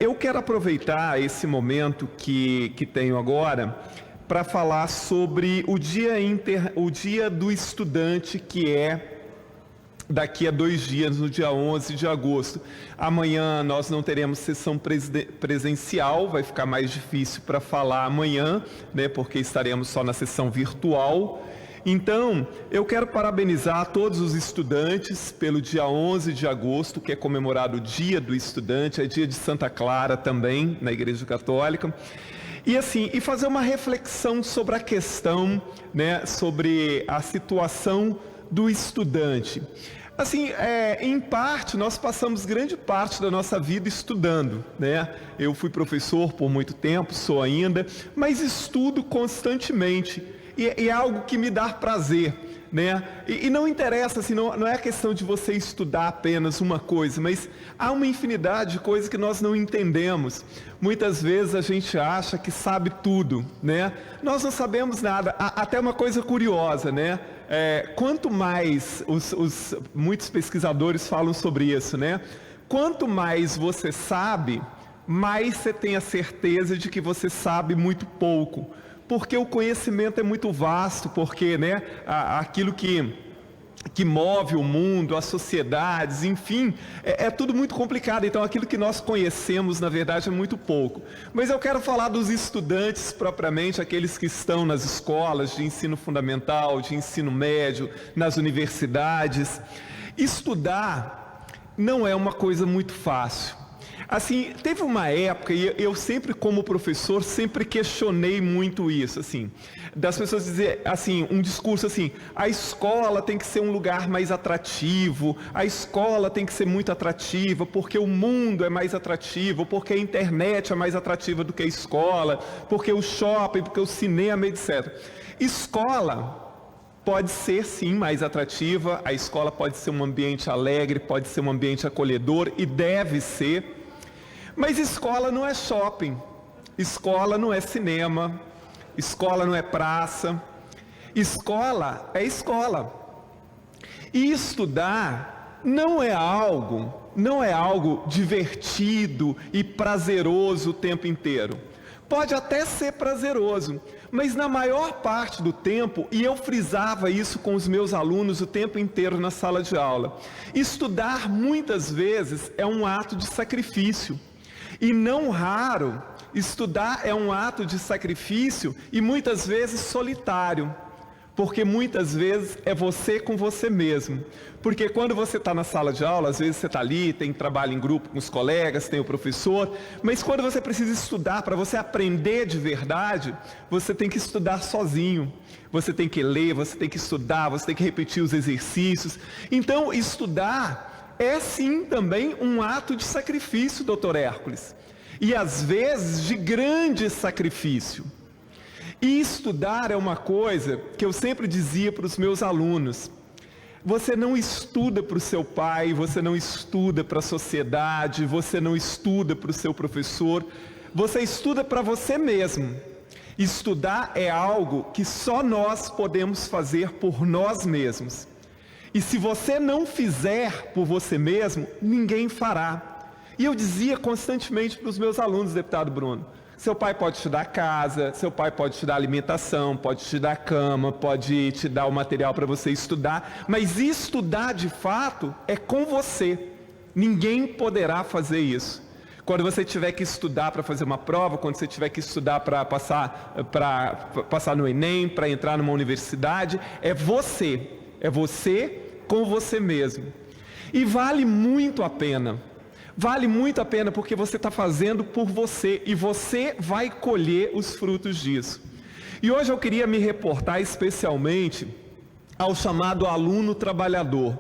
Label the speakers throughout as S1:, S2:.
S1: Eu quero aproveitar esse momento que tenho agora para falar sobre o dia do estudante, que é daqui a 2 dias, no dia 11 de agosto. Amanhã nós não teremos sessão presencial, vai ficar mais difícil para falar amanhã, né, porque estaremos só na sessão virtual. Então, eu quero parabenizar todos os estudantes pelo dia 11 de agosto, que é comemorado o Dia do Estudante, é dia de Santa Clara também, na Igreja Católica. E fazer uma reflexão sobre a questão, né, sobre a situação do estudante. Em parte, nós passamos grande parte da nossa vida estudando, né? Eu fui professor por muito tempo, sou ainda, mas estudo constantemente. E é algo que me dá prazer, né? E não interessa, assim, não é a questão de você estudar apenas uma coisa, mas há uma infinidade de coisas que nós não entendemos. Muitas vezes a gente acha que sabe tudo, né? Nós não sabemos nada. Até uma coisa curiosa, né? Quanto mais, muitos pesquisadores falam sobre isso, né? Quanto mais você sabe, mais você tem a certeza de que você sabe muito pouco. Porque o conhecimento é muito vasto, porque, né, aquilo que move o mundo, as sociedades, enfim, é tudo muito complicado. Então, aquilo que nós conhecemos, na verdade, é muito pouco. Mas eu quero falar dos estudantes propriamente, aqueles que estão nas escolas de ensino fundamental, de ensino médio, nas universidades. Estudar não é uma coisa muito fácil. Assim, teve uma época, e eu sempre, como professor, sempre questionei muito isso, assim, das pessoas dizer, assim, um discurso assim, a escola tem que ser um lugar mais atrativo, a escola tem que ser muito atrativa, porque o mundo é mais atrativo, porque a internet é mais atrativa do que a escola, porque o shopping, porque o cinema, etc. Escola pode ser, sim, mais atrativa, a escola pode ser um ambiente alegre, pode ser um ambiente acolhedor, e deve ser. Mas escola não é shopping, escola não é cinema, escola não é praça, escola é escola. E estudar não é algo divertido e prazeroso o tempo inteiro. Pode até ser prazeroso, mas na maior parte do tempo, e eu frisava isso com os meus alunos o tempo inteiro na sala de aula, estudar muitas vezes é um ato de sacrifício. E não raro, estudar é um ato de sacrifício e muitas vezes solitário, porque muitas vezes é você com você mesmo. Porque quando você está na sala de aula, às vezes você está ali, tem trabalho em grupo com os colegas, tem o professor, mas quando você precisa estudar, para você aprender de verdade, você tem que estudar sozinho. Você tem que ler, você tem que estudar, você tem que repetir os exercícios. Então, estudar é sim também um ato de sacrifício, doutor Hércules, e às vezes de grande sacrifício. E estudar é uma coisa que eu sempre dizia para os meus alunos: você não estuda para o seu pai, você não estuda para a sociedade, você não estuda para o seu professor, você estuda para você mesmo. Estudar é algo que só nós podemos fazer por nós mesmos. E se você não fizer por você mesmo, ninguém fará. E eu dizia constantemente para os meus alunos, deputado Bruno, seu pai pode te dar casa, seu pai pode te dar alimentação, pode te dar cama, pode te dar o material para você estudar, mas estudar de fato é com você. Ninguém poderá fazer isso. Quando você tiver que estudar para fazer uma prova, quando você tiver que estudar para passar no Enem, para entrar numa universidade, é você. É você com você mesmo. E vale muito a pena. Vale muito a pena porque você está fazendo por você e você vai colher os frutos disso. E hoje eu queria me reportar especialmente ao chamado aluno trabalhador.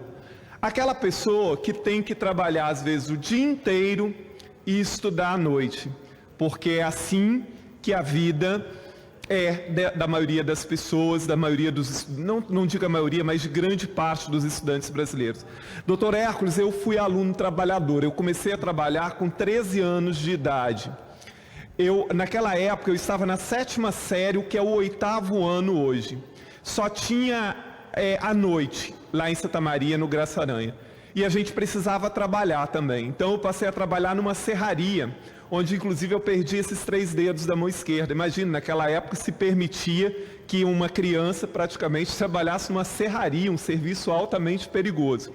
S1: Aquela pessoa que tem que trabalhar às vezes o dia inteiro e estudar à noite. Porque é assim que a vida da maioria das pessoas, da maioria dos, não digo a maioria, mas de grande parte dos estudantes brasileiros. Doutor Hércules, eu fui aluno trabalhador, eu comecei a trabalhar com 13 anos de idade. Naquela época eu estava na 7ª série, o que é o 8º ano hoje. Só tinha à noite, lá em Santa Maria, no Graça Aranha. E a gente precisava trabalhar também. Então eu passei a trabalhar numa serraria, onde inclusive eu perdi esses 3 dedos da mão esquerda. Imagina, naquela época se permitia que uma criança praticamente trabalhasse numa serraria, um serviço altamente perigoso.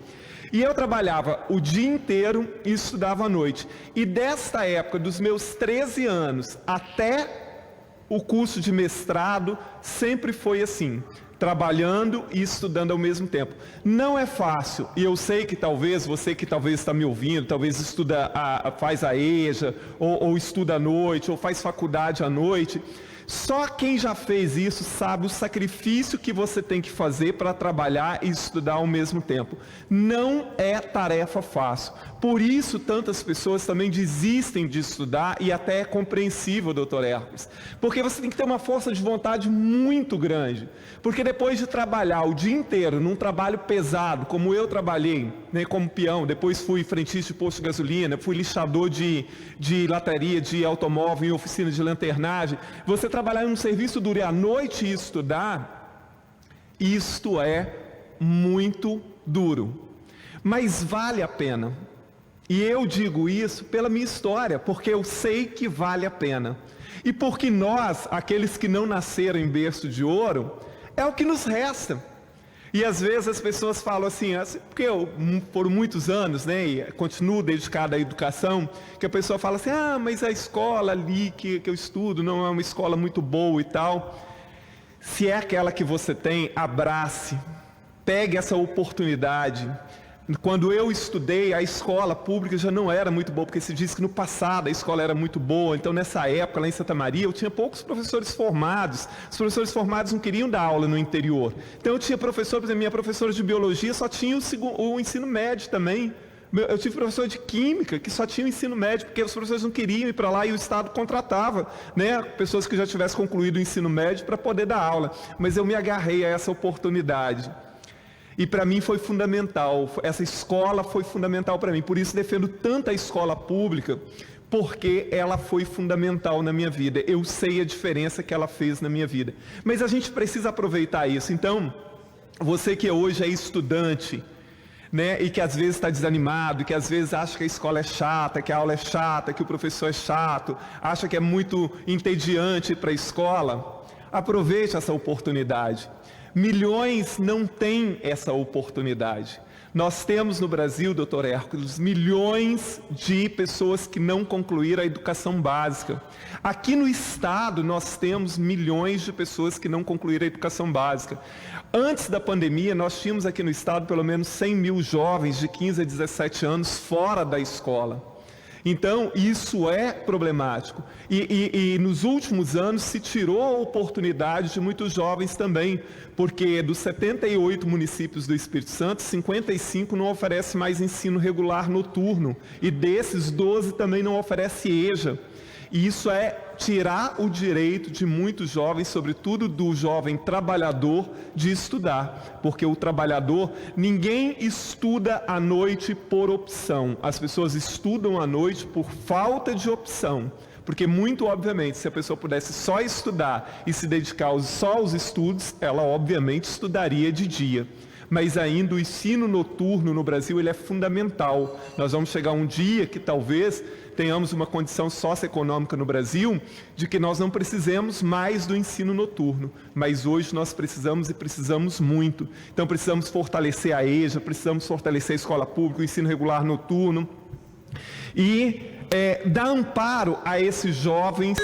S1: E eu trabalhava o dia inteiro e estudava à noite. E desta época, dos meus 13 anos até o curso de mestrado, sempre foi assim, trabalhando e estudando ao mesmo tempo. Não é fácil, e eu sei que talvez, você que talvez está me ouvindo, talvez faz a EJA, ou estuda à noite, ou faz faculdade à noite. Só quem já fez isso sabe o sacrifício que você tem que fazer para trabalhar e estudar ao mesmo tempo. Não é tarefa fácil. Por isso, tantas pessoas também desistem de estudar, e até é compreensível, doutor Hércules. Porque você tem que ter uma força de vontade muito grande. Porque depois de trabalhar o dia inteiro num trabalho pesado, como eu trabalhei, né, como peão, depois fui frentista de posto de gasolina, fui lixador de lataria de automóvel em oficina de lanternagem, você trabalhar em um serviço duro e à noite e estudar, isto é muito duro. Mas vale a pena. E eu digo isso pela minha história, porque eu sei que vale a pena. E porque nós, aqueles que não nasceram em berço de ouro, é o que nos resta. E às vezes as pessoas falam assim, porque eu, por muitos anos, né, e continuo dedicado à educação, que a pessoa fala assim, mas a escola ali que eu estudo não é uma escola muito boa e tal. Se é aquela que você tem, abrace, pegue essa oportunidade. Quando eu estudei, a escola pública já não era muito boa, porque se diz que no passado a escola era muito boa. Então, nessa época, lá em Santa Maria, eu tinha poucos professores formados. Os professores formados não queriam dar aula no interior. Então, eu tinha professor, por exemplo, minha professora de biologia só tinha o ensino médio também. Eu tive professor de química que só tinha o ensino médio, porque os professores não queriam ir para lá e o Estado contratava, né, pessoas que já tivessem concluído o ensino médio para poder dar aula. Mas eu me agarrei a essa oportunidade. E para mim foi fundamental, essa escola foi fundamental para mim, por isso defendo tanto a escola pública, porque ela foi fundamental na minha vida, eu sei a diferença que ela fez na minha vida. Mas a gente precisa aproveitar isso. Então, você que hoje é estudante, né, e que às vezes está desanimado, que às vezes acha que a escola é chata, que a aula é chata, que o professor é chato, acha que é muito entediante para a escola, aproveite essa oportunidade. Milhões não têm essa oportunidade. Nós temos no Brasil, doutor Hércules, milhões de pessoas que não concluíram a educação básica. Aqui no estado nós temos milhões de pessoas que não concluíram a educação básica. Antes da pandemia, nós tínhamos aqui no estado pelo menos 100 mil jovens de 15 a 17 anos fora da escola. Então, isso é problemático. E nos últimos anos se tirou a oportunidade de muitos jovens também, porque dos 78 municípios do Espírito Santo, 55 não oferece mais ensino regular noturno, e desses 12 também não oferece EJA. E isso é tirar o direito de muitos jovens, sobretudo do jovem trabalhador, de estudar. Porque o trabalhador, ninguém estuda à noite por opção. As pessoas estudam à noite por falta de opção. Porque, muito obviamente, se a pessoa pudesse só estudar e se dedicar só aos estudos, ela obviamente estudaria de dia. Mas ainda o ensino noturno no Brasil ele é fundamental. Nós vamos chegar um dia que talvez tenhamos uma condição socioeconômica no Brasil de que nós não precisemos mais do ensino noturno, mas hoje nós precisamos e precisamos muito. Então precisamos fortalecer a EJA, precisamos fortalecer a escola pública, o ensino regular noturno e dar amparo a esses jovens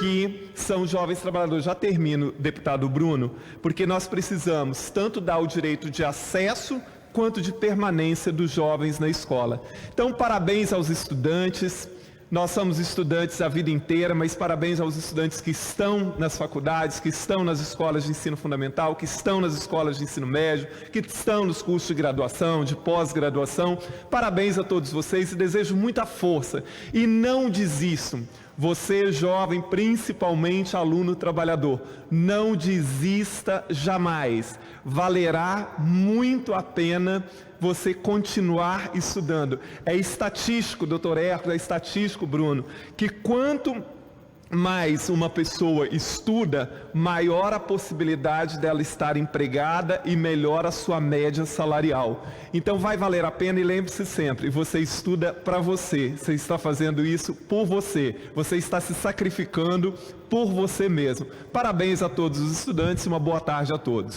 S1: que são jovens trabalhadores. Já termino, deputado Bruno, porque nós precisamos tanto dar o direito de acesso quanto de permanência dos jovens na escola. Então, parabéns aos estudantes. Nós somos estudantes a vida inteira, mas parabéns aos estudantes que estão nas faculdades, que estão nas escolas de ensino fundamental, que estão nas escolas de ensino médio, que estão nos cursos de graduação, de pós-graduação. Parabéns a todos vocês e desejo muita força. E não desistam. Você, jovem, principalmente aluno trabalhador, não desista jamais. Valerá muito a pena você continuar estudando. É estatístico, doutor Hércules, é estatístico, Bruno, que quanto mais uma pessoa estuda, maior a possibilidade dela estar empregada e melhor a sua média salarial. Então vai valer a pena, e lembre-se sempre, você estuda para você, você está fazendo isso por você está se sacrificando por você mesmo. Parabéns a todos os estudantes e uma boa tarde a todos.